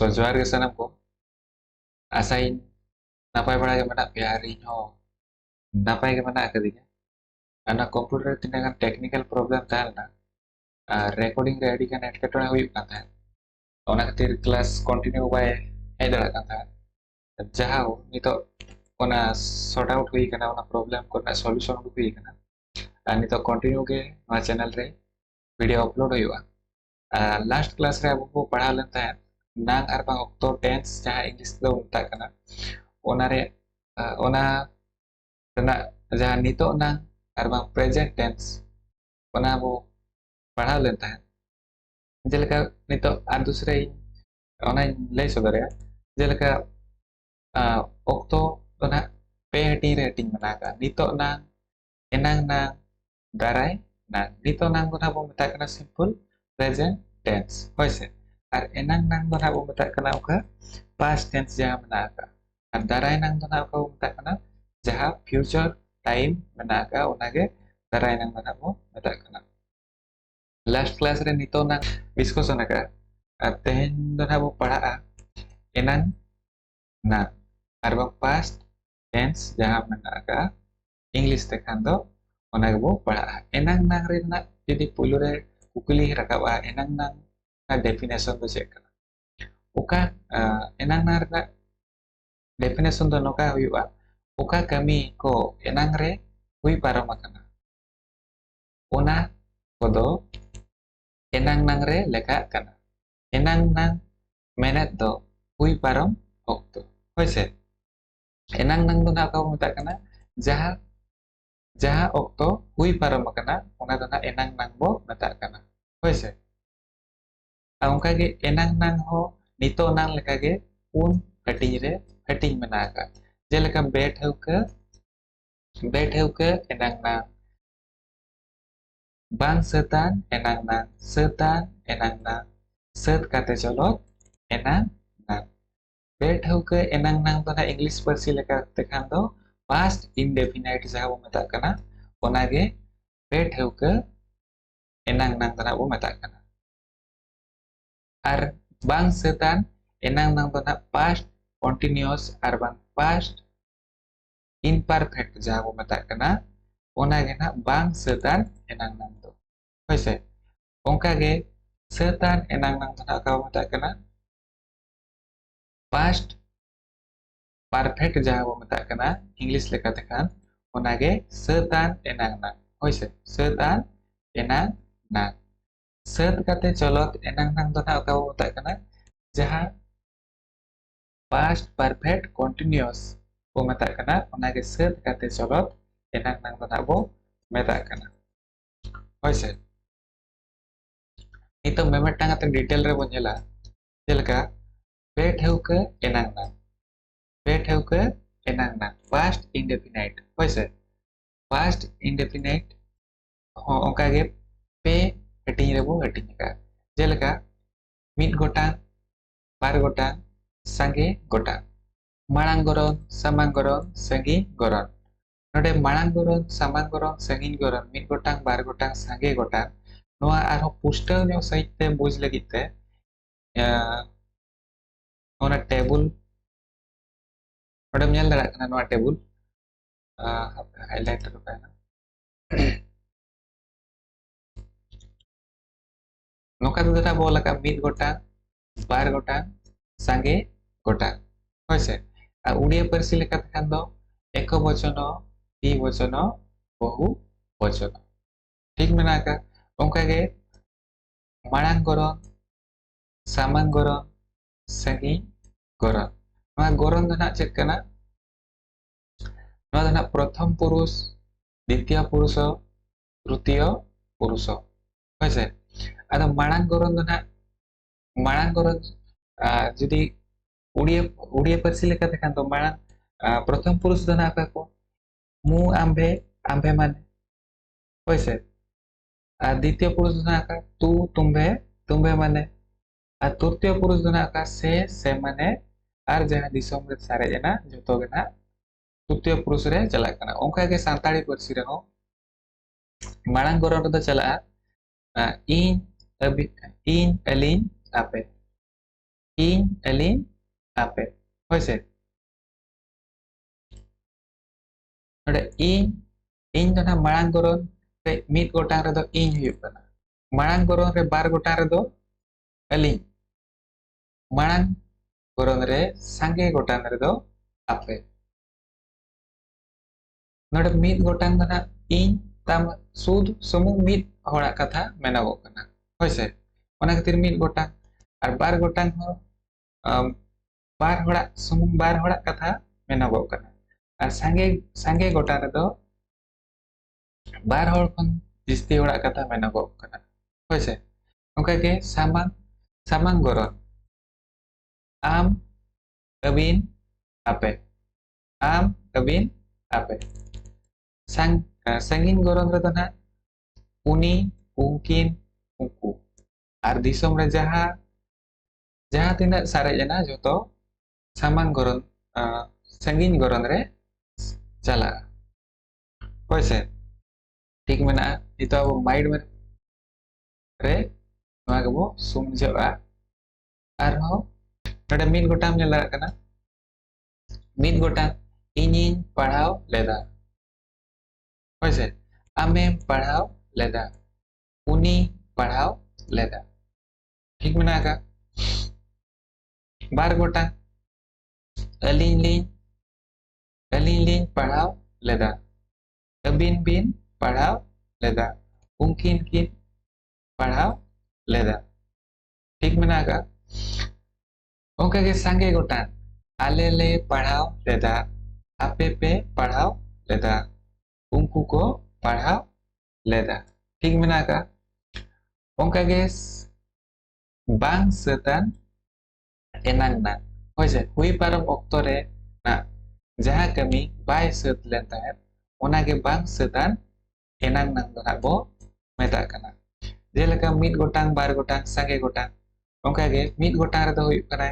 जोहार गे सानाम को आसाइन नापाय बड़ा के मना पे यार इन हो नापाय के मना कर दिया ana computer tinagan technical problem tahalna recording re adi kan etketone huyuk kan tahen ona khatir class continue by hei dara kan tahen jahao nito ona sort out hui kana ona problem korna solution hui kana nito continue ge ma channel re video upload huyuga last class re abu ko padha len tahen nang ar bang octo tense jaha english do utak kana ona re ona rena jaha nito nang ar bang present tense ona bo padha len tahen जेलका नितो are दूसरे ona lay sodara jelaka okto ona pe hating rating managa nito nang enang nang darai nang nito nang guna bo meta kana simple present tense hoise ar enang nang guna bo meta kana oka past tense jaha managa ar darai nang guna oka bo meta kana jaha future time managa onage darai nang guna bo meta kana last class re nito nang discussion aga tehen guna bo padha enang nang arbang past tense jaha managa English tekan do ona bo padha enang nang re na jadi pulu re kukuli rakaba enang nang na definition do check kana uka enang nang na definition do noka huyuga uka kami ko enang re hui paramakana ona kodo enang nang re leka kana enang nang menet do hui parom okto hoise enang nang do na ka meta kana jaha jaha okto hui paramakana ona do na enang nang bo meta kana hoise ᱚᱱᱠᱟ ᱜᱮ ᱮᱱᱟᱝ ᱱᱟᱝ ᱦᱚᱸ ᱱᱤᱛᱚᱜ ᱱᱟᱝ ᱞᱮᱠᱟ ᱜᱮ ᱯᱩᱱ ᱦᱟᱹᱴᱤᱧ ᱨᱮ ᱦᱟᱹᱴᱤᱧ ᱢᱮᱱᱟᱜ ᱟᱠᱟᱫ ᱡᱮᱞᱮᱠᱟ ᱵᱮᱴᱷᱟᱹᱣᱠᱟᱹ ᱮᱱᱟᱝ ᱱᱟᱝ ᱵᱟᱝ ᱥᱟᱹᱛᱟᱱ ᱮᱱᱟᱝ ᱱᱟᱝ ᱥᱟᱹᱛᱟᱱ ᱮᱱᱟᱝ ᱱᱟᱝ ᱥᱟᱹᱛ ᱠᱟᱛᱮ ᱪᱚᱞᱚᱛ ᱮᱱᱟᱝ ᱱᱟᱝ ᱵᱮᱴᱷᱟᱹᱣᱠᱟᱹ ᱮᱱᱟᱝ ᱱᱟᱝ ᱫᱚ ᱱᱟᱜ ᱤᱝᱞᱤᱥ ᱯᱟᱹᱨᱥᱤ ᱞᱮᱠᱟ ᱛᱮᱠᱷᱟᱱ ᱫᱚ past indefinite ᱡᱟᱦᱟᱸ ᱵᱚ ᱢᱮᱛᱟᱜ ᱠᱟᱱᱟ ᱚᱱᱟᱜᱮ ᱵᱮᱴᱷᱟᱹᱣᱠᱟᱹ ᱮᱱᱟᱝ ᱱᱟᱝ ᱫᱚ ᱱᱟᱜ ᱵᱚ ᱢᱮᱛᱟᱜ ᱠᱟᱱᱟ ar bang setan enang nang dona past continuous ar bang past imperfect jaha bo meta kana ona ge na bang setan enang nang do hoise onka ge setan enang nang dona ka bo meta kana past perfect jaha bo meta kana english leka tekhan ona ge setan enang nang hoise setan enang nang set kate cholot enang nang dona ka bo meta kana jaha past perfect continuous bo meta kana onage set kate cholot enang nang dona bo meta kana hoise nito memetang ate detail re bo nyela jelaka betheuke enang nang past indefinite hoise past indefinite onka ge pe hating re bo hating ka jelaka mid gotang bar gotang sange gotang marang goron samang goron sangi goron node marang goron samang goron sangin goron mid gotang bar gotang sange gotang noa arho pustaw nyo sahit te buj lagit te ona table node nyal darak kana noa table highlight ro kana noka do data bola ka mid gotang bar gotang sange gotang hoise আর উড়িয়া পার্সি লেখা থাকান দো এক বচন দ্বি বচন বহু বচন ঠিক মেনা का onka ge marang goron samang goron sangi goron noa goron do na chet kana noa do na prothom puruষ দ্বিতীয় পুরুষ তৃতীয় পুরুষ hoise ado marang goron do na marang goron যদি उड़िया उड़िया पार्सी लेका देखान तो माड़ा प्रथम पुरुष दो ना का को मु आंबे आंबे माने होइसे द्वितीय पुरुष दो ना का तू तुम्बे तुम्बे माने तृतीय पुरुष दो ना का से माने आर जहां दिसोम रे सारे जना जतो गना तृतीय पुरुष रे चला कना ओंका के सांताड़ी पार्सी रे हो माड़ांग गोरो दो चला इन अबि इन अलिन आपे ᱤᱧ ᱟᱹᱞᱤᱧ ᱟᱯᱮ ᱦᱳᱭ ᱥᱮ ᱱᱚᱰᱮ ᱤᱧ ᱫᱚ ᱱᱟᱜ ᱢᱟᱲᱟᱝ ᱜᱚᱨᱚᱱ ᱨᱮ ᱢᱤᱫ ᱜᱚᱴᱟᱝ ᱨᱮᱫᱚ ᱤᱧ ᱦᱩᱭᱩᱜ ᱠᱟᱱᱟ ᱢᱟᱲᱟᱝ ᱜᱚᱨᱚᱱ ᱨᱮ ᱵᱟᱨ ᱜᱚᱴᱟᱝ ᱨᱮᱫᱚ ᱟᱹᱞᱤᱧ ᱢᱟᱲᱟᱝ ᱜᱚᱨᱚᱱ ᱨᱮ ᱥᱟᱸᱜᱮ ᱜᱚᱴᱟᱝ ᱨᱮᱫᱚ ᱟᱯᱮ ᱱᱚᱰᱮ ᱢᱤᱫ ᱜᱚᱴᱟᱝ ᱫᱚ ᱱᱟᱜ ᱤᱧ ᱛᱟᱢ ᱥᱩᱫ ᱥᱩᱢᱩᱝ ᱢᱤᱫ ᱦᱚᱲᱟᱜ ᱠᱟᱛᱷᱟ ᱢᱮᱱᱚᱜᱚᱜ ᱠᱟᱱᱟ ᱦᱳᱭ ᱥᱮ ᱚᱱᱟ ᱠᱷᱟᱹᱛᱤᱨ ᱢᱤᱫ ᱜᱚᱴᱟᱝ ᱟᱨ ᱵᱟᱨ ᱜᱚᱴᱟᱝ ᱦᱚᱸ ᱵᱟᱨ ᱦᱚᱲᱟᱜ ᱥᱩᱢᱩᱝ ᱵᱟᱨ ᱦᱚᱲᱟᱜ ᱠᱟᱛᱷᱟ ᱢᱮᱱᱚᱜᱚᱜ ᱠᱟᱱᱟ ᱟᱨ ᱥᱟᱸᱜᱮ ᱥᱟᱸᱜᱮ ᱜᱚᱴᱟᱝ ᱨᱮᱫᱚ ᱵᱟᱨ ᱦᱚᱲ ᱠᱷᱚᱱ ᱡᱟᱹᱥᱛᱤ ᱦᱚᱲᱟᱜ ᱠᱟᱛᱷᱟ ᱢᱮᱱᱚᱜᱚᱜ ᱠᱟᱱᱟ ᱦᱳᱭ ᱥᱮ ᱚᱱᱠᱟᱜᱮ ᱥᱟᱢᱟᱝ ᱥᱟᱢᱟᱝ ᱜᱚᱨᱚᱱ ᱟᱢ ᱟᱹᱵᱤᱱ ᱟᱯᱮ ᱟᱢ ᱟᱹᱵᱤᱱ ᱟᱯᱮ ᱥᱟᱺᱜᱤᱧ ᱜᱚᱨᱚᱱ ᱨᱮᱫᱚ ᱱᱟᱜ ᱩᱱᱤ ᱩᱱᱠᱤᱱ ᱩᱱᱠᱩ ᱟᱨ ᱫᱤᱥᱚᱢ ᱨᱮ ᱡᱟᱦᱟᱸ ᱛᱤᱱᱟᱹᱜ ᱥᱟᱨᱮᱡ ᱮᱱᱟ ᱡᱚᱛᱚ ᱥᱟᱢᱟᱝ ᱜᱚᱨᱚᱱ ᱥᱟᱺᱜᱤᱧ ᱜᱚᱨᱚᱱ ᱨᱮ ᱪᱟᱞᱟᱜᱼᱟ ᱦᱳᱭ ᱥᱮ ᱴᱷᱤक ᱢᱮᱱᱟᱜᱼᱟ ᱱᱤᱛᱚᱜ ᱟᱵᱚ ᱢᱟइंड ᱨᱮ ᱱᱚᱣᱟ ᱜᱮᱵᱚ ᱥᱩᱢᱡᱷᱟᱹᱜᱼᱟ ᱟᱨᱦᱚᱸ ᱱᱚᱰᱮ ᱢᱤᱫ ᱜᱚᱴᱟᱝ ᱧᱮᱞ ᱫᱟᱲᱮᱭᱟᱜ ᱠᱟᱱᱟ ᱢᱤᱫ ᱜᱚᱴᱟᱝ ᱤᱧᱤᱧ ᱯᱟᱲᱦᱟᱣ ᱞᱮᱫᱟ ᱦᱳᱭ ᱥᱮ ᱟᱢᱮᱢ ᱯᱟᱲᱦᱟᱣ ᱞᱮᱫᱟ ᱩᱱᱤ ᱯᱟᱲᱦᱟᱣ ᱞᱮᱫᱟ ᱴᱷᱤक ᱢᱮᱱᱟᱜ ᱟᱠᱟᱫ ᱵᱟᱨ ᱜᱚᱴᱟᱝ ᱟᱹᱞᱤᱧ ᱞᱤᱧ ᱯᱟᱲᱦᱟᱣ ᱞᱮᱫᱟ ᱟᱹᱵᱤᱱ ᱵᱤᱱ ᱯᱟᱲᱦᱟᱣ ᱞᱮᱫᱟ ᱩᱱᱠᱤᱱ ᱠᱤᱱ ᱯᱟᱲᱦᱟᱣ ᱞᱮᱫᱟ ᱴᱷᱤक ᱢᱮᱱᱟᱜ ᱟᱠᱟᱫ ᱚᱱᱠᱟᱜᱮ ᱥᱟᱸᱜᱮ ᱜᱚᱴᱟᱝ ᱟᱞᱮ ᱞᱮ ᱯᱟᱲᱦᱟᱣ ᱞᱮᱫᱟ ᱟᱯᱮ ᱯᱮ ᱯᱟᱲᱦᱟᱣ ᱞᱮᱫᱟ ᱩᱱᱠᱩ ᱠᱚ ᱯᱟᱲᱦᱟᱣ ᱞᱮᱫᱟ ᱴᱷᱤक ᱢᱮᱱᱟᱜ ᱟᱠᱟᱫ ᱚᱱᱠᱟᱜᱮ ᱵᱟᱝ ᱥᱟᱹᱛᱟᱱ ᱮᱱᱟᱝ ᱱᱟᱝ ᱦᱳᱭ ᱥᱮ ᱦᱩᱭ ᱯᱟᱨᱚᱢ ᱚᱠᱛᱚ ᱨᱮ ᱡᱟᱦᱟᱸ ᱠᱟᱹᱢᱤ ᱵᱟᱭ ᱥᱟᱹᱛ ᱞᱮᱱ ᱛᱟᱦᱮᱸᱫ ᱚᱱᱟᱜᱮ ᱵᱟᱝ ᱥᱟᱹᱛᱟᱱ ᱮᱱᱟᱝ ᱱᱟᱝ ᱫᱚ ᱱᱟᱜ ᱵᱚ ᱢᱮᱛᱟᱜ ᱠᱟᱱᱟ ᱡᱮᱞᱮᱠᱟ ᱢᱤᱫ ᱜᱚᱴᱟᱝ ᱵᱟᱨ ᱜᱚᱴᱟᱝ ᱥᱟᱸᱜᱮ ᱜᱚᱴᱟᱝ ᱚᱱᱠᱟᱜᱮ ᱢᱤᱫ ᱜᱚᱴᱟᱝ ᱨᱮᱫᱚ ᱦᱩᱭᱩᱜ ᱠᱟᱱᱟ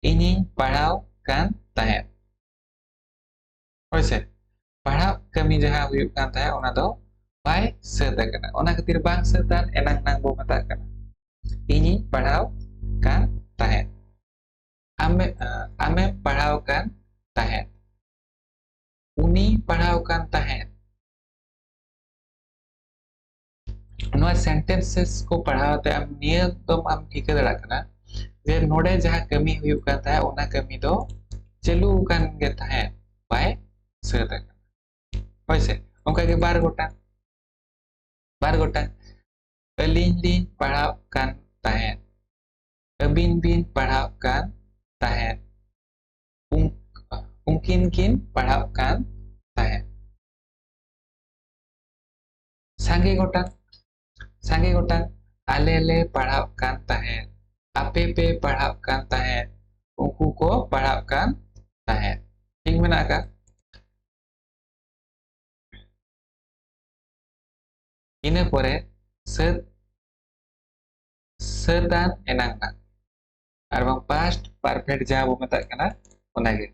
ᱤᱧᱤᱧ ᱯᱟᱲᱦᱟᱣ ᱠᱟᱱ ᱛᱟᱦᱮᱸᱫ ᱦᱳᱭ ᱥᱮ ᱯᱟᱲᱦᱟᱣ ᱠᱟᱹᱢᱤ ᱡᱟᱦᱟᱸ ᱦᱩᱭᱩᱜ ᱠᱟᱱ ᱛᱟᱦᱮᱸᱫ ᱚᱱᱟ ᱫᱚ ᱵᱟᱭ ᱥᱟᱹᱛ ᱟᱠᱟᱱᱟ ᱚᱱᱟ ᱠᱷᱟᱹᱛᱤᱨ ᱵᱟᱝ ᱥᱟᱹᱛᱟᱱ ᱮᱱᱟᱝ ᱱᱟᱝ ᱵᱚ ᱢᱮᱛᱟᱜ ᱠᱟᱱᱟ ᱤᱧᱤᱧ ᱯᱟᱲᱦᱟᱣ ᱠᱟᱱ ᱛᱟᱦᱮᱸᱫ ᱟᱢᱮᱢ ᱯᱟᱲᱦᱟᱣ ᱠᱟᱱ ᱛᱟᱦᱮᱸᱫ ᱩᱱᱤ ᱯᱟᱲᱦᱟᱣ ᱠᱟᱱ ᱛᱟᱦᱮᱸᱫ ᱱᱚᱣᱟ सेंटेंसेस को पढ़ाव ते am निया दम am ठिका दाड़ा कना जे नोडे जहां कमी हुयुक कान ताहे ओना कमी दो चालू कान गे ताहे बाय सेदा होय से ओंका के बार गोटा अलिन लिन पढ़ाव कान ताहे अबिन बिन पढ़ाव कान ताहे उनकिन किन पढ़ाव कान ताहे सांगे गोटा आले ले पढ़ाव कान ताहे आपे पे पढ़ाव कान ताहे उनको को पढ़ाव कान ताहे ठीक मेना का इने परे सदान एनांग ना और बang past perfect जहां वो मता कना ओना गे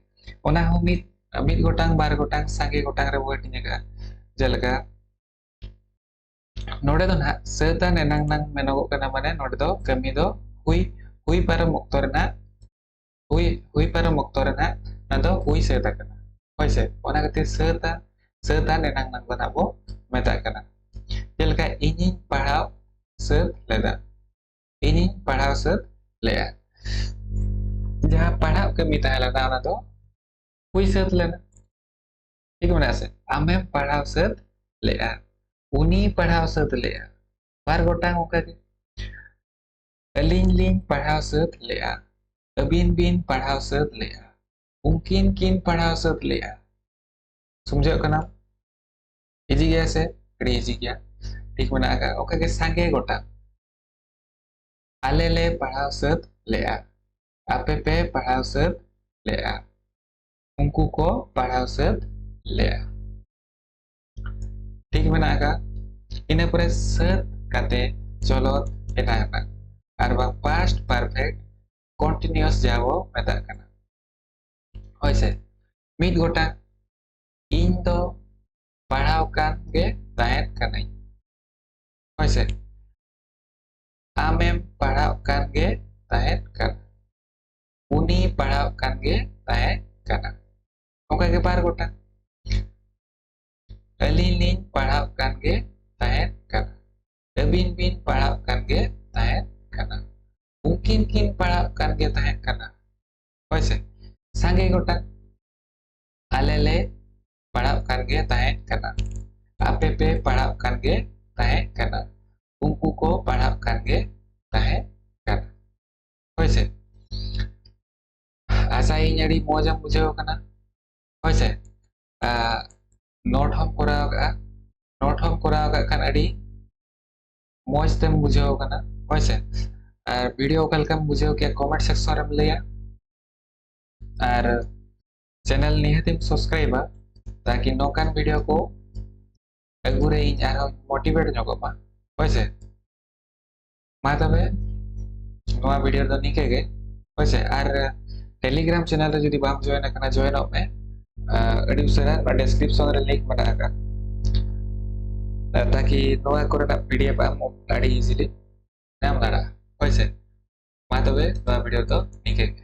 ओना हो मिद गोटांग बार गोटांग सांगे गोटांग रे वो टिने का जलका नोडे दो ना सदान एनांग नांग मेनोगो कना माने नोडे दो कमी दो हुई हुई पारम ऑक्टो रेना हुई पारम ऑक्टो रेना ना दो हुई सदा कना होय से ओना गते सदान एनांग नांग बना बो मता कना जलका इनिन पढ़ाव सद लेदा इनिन पढ़ाव सद लेया जहां पढ़ाव कमी ताहला ना दो हुई सद लेना ठीक मना से आमे पढ़ाव सद लेया उनी पढ़ाव सद लेया बार गोटांग ओका के अलिन लिन पढ़ाव सद लेया अबिन बिन पढ़ाव सद लेया उनकिन किन पढ़ाव सद लेया समझो कना इजी गया से कड़ी इजी गया ठीक मना का ओका के सांगे गोटा आले ले पढ़ाव सद लेया आपे पे पढ़ाव सद लेया उनको को पढ़ाव सद लेया ठीक मेना का इने परे सद काते चलत एना और बा पास्ट परफेक्ट कंटीन्यूअस जाबो मेता कना होय से मिद गोटा इन दो पढ़ाव कान गे ताहेत कनाई होय से आमेम पढ़ाव कान गे tahen kana uni padhaw kan ge tahen kana oka ge bar gota alin lin padhaw kan ge tahen kana abin bin padhaw kan ge tahen kana mungkin kin padhaw kan ge tahen kana hoise sange gota ale le padhaw kan ge tahen kana ape pe padhaw kan ge tahen kana unku ko padhaw kan ge tahen kana hoise asa iñ adi moj em bujhaw kana hoise note हम कराव का note हम कराव का खान अड़ी मौज तेम बुझाव कना होइसे और वीडियो कल कम बुझाव के कमेंट सेक्शन रे लैया और चैनल निहातिम सब्सक्राइब ताकि नोकान वीडियो को अगुरे इन आरो मोटिवेट जोगोमा होइसे मा तबे नोआ वीडियो दो निके गे होइसे और टेलीग्राम चैनल रे जदी बाम जॉइन कना जॉइन ऑफ में अड़ी उसरा डिस्क्रिप्शन रे लिंक बना का ताकि नोआ कोरेना पीडीएफ आम अड़ी इजीली नाम दाड़ा होइसे मा तबे नोआ वीडियो तो निके गे